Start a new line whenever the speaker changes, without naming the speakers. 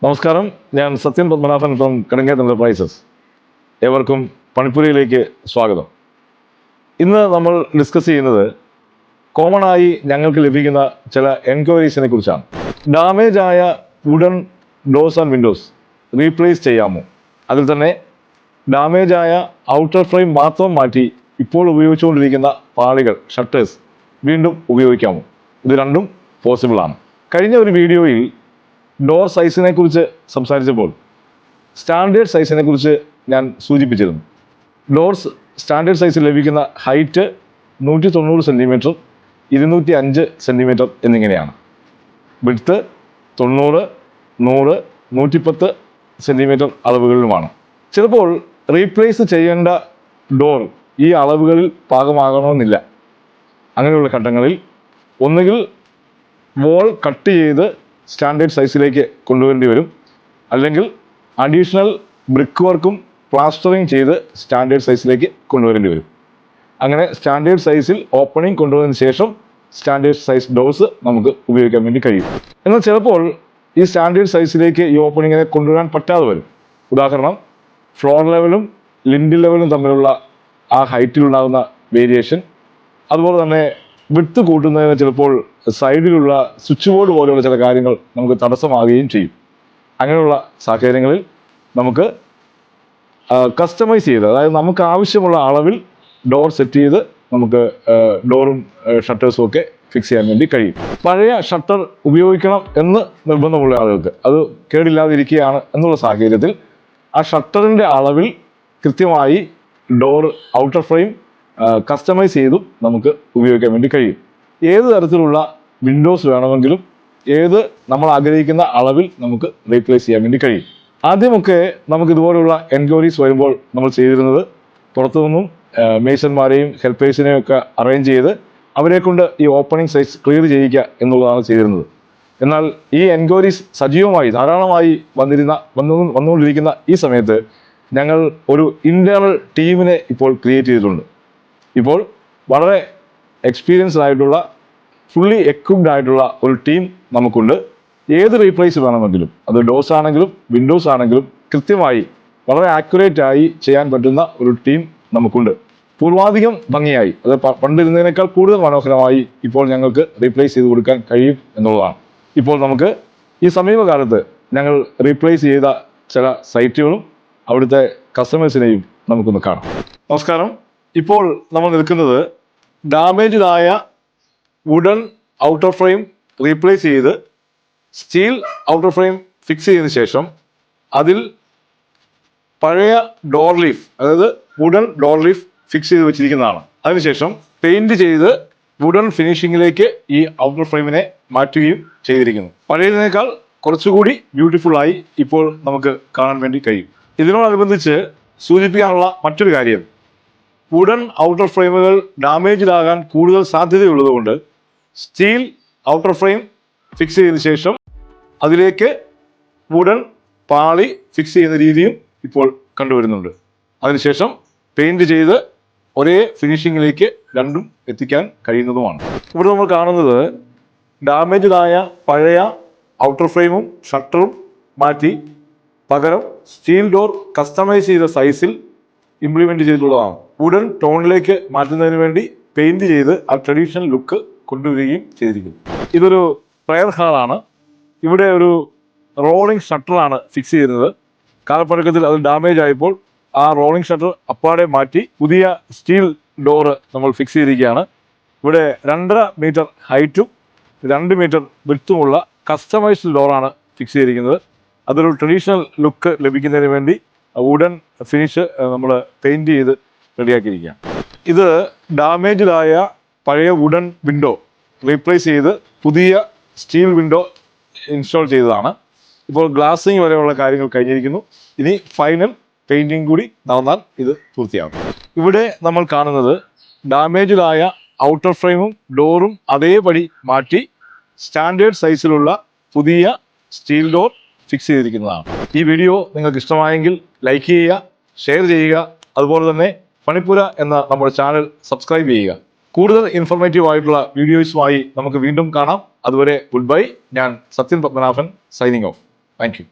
നമസ്കാരം, ഞാൻ Sathyan Padmanabhan from കടങ്ങേത്ത് enterprises. ഏവർക്കും പണിപ്പുരയിലേക്ക് സ്വാഗതം. ഇന്ന് നമ്മൾ ഡിസ്കസ് ചെയ്യുന്നത് കോമൺ ആയി ഞങ്ങൾക്ക് ലഭിക്കുന്ന ചില എൻക്വയറീസിനെ കുറിച്ചാണ്. ഡാമേജ് ആയ wooden doors and windows replace ചെയ്യാമോ? അതിൽ തന്നെ ഡാമേജ് ആയ ഔട്ടർ ഫ്രെയിം മാത്രം മാറ്റി ഇപ്പോൾ ഉപയോഗിച്ചുകൊണ്ടിരിക്കുന്ന പാളികൾ, ഷട്ടേഴ്സ് വീണ്ടും ഉപയോഗിക്കാമോ? ഇത് രണ്ടും പോസിബിൾ ആണ്. കഴിഞ്ഞ ഒരു വീഡിയോയിൽ ഡോർ സൈസിനെ കുറിച്ച് സംസാരിച്ചപ്പോൾ സ്റ്റാൻഡേർഡ് സൈസിനെ കുറിച്ച് ഞാൻ സൂചിപ്പിച്ചിരുന്നു. ഡോർസ് സ്റ്റാൻഡേർഡ് സൈസിൽ ലഭിക്കുന്ന ഹൈറ്റ് 190 സെൻറ്റിമീറ്റർ, 205 സെൻറ്റിമീറ്റർ എന്നിങ്ങനെയാണ്. വിഡ്ത്ത് 90, 100, 110 സെൻറ്റിമീറ്റർ അളവുകളിലുമാണ്. ചിലപ്പോൾ റീപ്ലേസ് ചെയ്യേണ്ട ഡോർ ഈ അളവുകളിൽ പാകമാകണമെന്നില്ല. അങ്ങനെയുള്ള ഘട്ടങ്ങളിൽ ഒന്നുകിൽ വോൾ കട്ട് ചെയ്ത് സ്റ്റാൻഡേർഡ് സൈസിലേക്ക് കൊണ്ടുവരേണ്ടി വരും, അല്ലെങ്കിൽ അഡീഷണൽ ബ്രിക്ക് വർക്കും പ്ലാസ്റ്ററിങ് ചെയ്ത് സ്റ്റാൻഡേർഡ് സൈസിലേക്ക് കൊണ്ടുവരേണ്ടി വരും. അങ്ങനെ സ്റ്റാൻഡേർഡ് സൈസിൽ ഓപ്പണിംഗ് കൊണ്ടുവന്നതിന് ശേഷം സ്റ്റാൻഡേർഡ് സൈസ് ഡോർസ് നമുക്ക് ഉപയോഗിക്കാൻ വേണ്ടി കഴിയും. എന്നാൽ ചിലപ്പോൾ ഈ സ്റ്റാൻഡേർഡ് സൈസിലേക്ക് ഈ ഓപ്പണിങ്ങിനെ കൊണ്ടുവരാൻ പറ്റാതെ വരും. ഉദാഹരണം, ഫ്ലോർ ലെവലും ലിൻഡിൽ ലെവലും തമ്മിലുള്ള ആ ഹൈറ്റിലുണ്ടാകുന്ന വേരിയേഷൻ, അതുപോലെ തന്നെ വിഡ്ത്ത് കൂട്ടുന്നതിന് ചിലപ്പോൾ സൈഡിലുള്ള സ്വിച്ച് ബോർഡ് പോലെയുള്ള ചില കാര്യങ്ങൾ നമുക്ക് തടസ്സമാകുകയും ചെയ്യും. അങ്ങനെയുള്ള സാഹചര്യങ്ങളിൽ നമുക്ക് കസ്റ്റമൈസ് ചെയ്ത്, അതായത് നമുക്ക് ആവശ്യമുള്ള അളവിൽ ഡോർ സെറ്റ് ചെയ്ത് നമുക്ക് ഡോറും ഷട്ടേഴ്സും ഒക്കെ ഫിക്സ് ചെയ്യാൻ വേണ്ടി കഴിയും. പഴയ ഷട്ടർ ഉപയോഗിക്കണം എന്ന് നിർബന്ധമുള്ള ആളുകൾക്ക്, അത് കേടില്ലാതിരിക്കുകയാണ് എന്നുള്ള സാഹചര്യത്തിൽ ആ ഷട്ടറിൻ്റെ അളവിൽ കൃത്യമായി ഡോർ ഔട്ടർ ഫ്രെയിം കസ്റ്റമൈസ് ചെയ്തും നമുക്ക് ഉപയോഗിക്കാൻ വേണ്ടി കഴിയും. ഏത് തരത്തിലുള്ള വിൻഡോസ് വേണമെങ്കിലും ഏത് നമ്മൾ ആഗ്രഹിക്കുന്ന അളവിൽ നമുക്ക് റീപ്ലേസ് ചെയ്യാൻ വേണ്ടി കഴിയും. ആദ്യമൊക്കെ നമുക്ക് ഇതുപോലുള്ള എൻക്വയറീസ് വരുമ്പോൾ നമ്മൾ ചെയ്തിരുന്നത് പുറത്തു നിന്നും മേസന്മാരെയും ഹെൽപ്പേഴ്സിനെയും ഒക്കെ അറേഞ്ച് ചെയ്ത് അവരെ കൊണ്ട് ഈ ഓപ്പണിംഗ് സൈസ് ക്ലിയർ ചെയ്യിക്കുക എന്നുള്ളതാണ് ചെയ്തിരുന്നത്. എന്നാൽ ഈ എൻക്വയറീസ് സജീവമായി ധാരാളമായി വന്നുകൊണ്ടിരിക്കുന്ന ഈ സമയത്ത് ഞങ്ങൾ ഒരു ഇന്റേണൽ ടീമിനെ ഇപ്പോൾ ക്രിയേറ്റ് ചെയ്തിട്ടുണ്ട്. ഇപ്പോൾ വളരെ എക്സ്പീരിയൻസ്ഡ് ആയിട്ടുള്ള, ഫുള്ളി എക്വിപ്ഡ് ആയിട്ടുള്ള ഒരു ടീം നമുക്കുണ്ട്. ഏത് റീപ്ലേസ് വേണമെങ്കിലും, അത് ഡോർസ് ആണെങ്കിലും വിൻഡോസ് ആണെങ്കിലും കൃത്യമായി വളരെ ആക്യുറേറ്റ് ആയി ചെയ്യാൻ പറ്റുന്ന ഒരു ടീം നമുക്കുണ്ട്. പൂർവാധികം ഭംഗിയായി, അത് പണ്ടിരുന്നതിനേക്കാൾ കൂടുതൽ മനോഹരമായി ഇപ്പോൾ ഞങ്ങൾക്ക് റീപ്ലേസ് ചെയ്ത് കൊടുക്കാൻ കഴിയും എന്നുള്ളതാണ്. ഇപ്പോൾ നമുക്ക് ഈ സമീപകാലത്ത് ഞങ്ങൾ റീപ്ലേസ് ചെയ്ത ചില സൈറ്റുകളും അവിടുത്തെ കസ്റ്റമേഴ്സിനെയും നമുക്കൊന്ന് കാണാം. നമസ്കാരം. ഇപ്പോൾ നമ്മൾ നിൽക്കുന്നത് ഡാമേജ്ഡ് ആയ വുഡൻ ഔട്ടർ ഫ്രെയിം റീപ്ലേസ് ചെയ്ത് സ്റ്റീൽ ഔട്ടർ ഫ്രെയിം ഫിക്സ് ചെയ്തതിന് ശേഷം അതിൽ പഴയ ഡോർ ലീഫ്, അതായത് വുഡൻ ഡോർ ലീഫ് ഫിക്സ് ചെയ്ത് വെച്ചിരിക്കുന്നതാണ്. അതിനുശേഷം പെയിന്റ് ചെയ്ത് വുഡൻ ഫിനിഷിങ്ങിലേക്ക് ഈ ഔട്ടർ ഫ്രെയിമിനെ മാറ്റുകയും ചെയ്തിരിക്കുന്നു. പഴയതിനേക്കാൾ കുറച്ചുകൂടി ബ്യൂട്ടിഫുള്ളായി ഇപ്പോൾ നമുക്ക് കാണാൻ വേണ്ടി കഴിയും. ഇതിനോടനുബന്ധിച്ച് സൂചിപ്പിക്കാനുള്ള മറ്റൊരു കാര്യം, വുഡൻ ഔട്ടർ ഫ്രെയിമുകൾ ഡാമേജ്ഡ് ആകാൻ കൂടുതൽ സാധ്യതയുള്ളതുകൊണ്ട് സ്റ്റീൽ ഔട്ടർ ഫ്രെയിം ഫിക്സ് ചെയ്തതിനു ശേഷം അതിലേക്ക് വുഡൻ പാളി ഫിക്സ് ചെയ്യുന്ന രീതിയും ഇപ്പോൾ കണ്ടുവരുന്നുണ്ട്. അതിനുശേഷം പെയിന്റ് ചെയ്ത് ഒരേ ഫിനിഷിങ്ങിലേക്ക് രണ്ടും എത്തിക്കാൻ കഴിയുന്നതുമാണ്. ഇവിടെ നമ്മൾ കാണുന്നത് ഡാമേജ്ഡ് ആയ പഴയ ഔട്ടർ ഫ്രെയിമും ഷട്ടറും മാറ്റി പകരം സ്റ്റീൽ ഡോർ കസ്റ്റമൈസ് ചെയ്ത സൈസിൽ ഇംപ്ലിമെന്റ് ചെയ്തിട്ടുള്ളതാണ്. വുഡൻ ടോണിലേക്ക് മാറ്റുന്നതിന് വേണ്ടി പെയിന്റ് ചെയ്ത് ആ ട്രഡീഷണൽ ലുക്ക് കൊണ്ടുവരികയും ചെയ്തിരിക്കുന്നു. ഇതൊരു പ്രയർ ഹാളാണ്. ഇവിടെ ഒരു റോളിംഗ് ഷട്ടറാണ് ഫിക്സ് ചെയ്യുന്നത്. കാലപ്പഴക്കത്തിൽ അത് ഡാമേജ് ആയപ്പോൾ ആ റോളിംഗ് ഷട്ടർ അപ്പാടെ മാറ്റി പുതിയ സ്റ്റീൽ ഡോറ് നമ്മൾ ഫിക്സ് ചെയ്തിരിക്കുകയാണ്. ഇവിടെ 2.5 മീറ്റർ ഹൈറ്റും 2 മീറ്റർ വിഡ്ത്തുമുള്ള കസ്റ്റമൈസ്ഡ് ഡോറാണ് ഫിക്സ് ചെയ്തിരിക്കുന്നത്. അതൊരു ട്രഡീഷണൽ ലുക്ക് ലഭിക്കുന്നതിന് വേണ്ടി വുഡൻ ഫിനിഷ് നമ്മൾ പെയിന്റ് ചെയ്ത് റെഡിയാക്കിയിരിക്കുകയാണ്. ഇത് ഡാമേജ്ഡ് ആയ പഴയ വുഡൻ വിൻഡോ റീപ്ലേസ് ചെയ്ത് പുതിയ സ്റ്റീൽ വിൻഡോ ഇൻസ്റ്റാൾ ചെയ്തതാണ്. ഇപ്പോൾ ഗ്ലാസിങ് വരെയുള്ള കാര്യങ്ങൾ കഴിഞ്ഞിരിക്കുന്നു. ഇനി ഫൈനൽ പെയിന്റിങ് കൂടി നടന്നാൽ ഇത് പൂർത്തിയാകും. ഇവിടെ നമ്മൾ കാണുന്നത് ഡാമേജ്ഡ് ആയ ഔട്ടർ ഫ്രെയിമും ഡോറും അതേപടി മാറ്റി സ്റ്റാൻഡേർഡ് സൈസിലുള്ള പുതിയ സ്റ്റീൽ ഡോർ ഫിക്സ് ചെയ്തിരിക്കുന്നതാണ്. ഈ വീഡിയോ നിങ്ങൾക്ക് ഇഷ്ടമായെങ്കിൽ ലൈക്ക് ചെയ്യുക, ഷെയർ ചെയ്യുക, അതുപോലെ തന്നെ പണിപ്പുര എന്ന നമ്മുടെ ചാനൽ സബ്സ്ക്രൈബ് ചെയ്യുക. കൂടുതൽ ഇൻഫോർമേറ്റീവ് ആയിട്ടുള്ള വീഡിയോസുമായി നമുക്ക് വീണ്ടും കാണാം. അതുവരെ ഗുഡ് ബൈ. ഞാൻ Sathyan Padmanabhan, signing off. Thank you.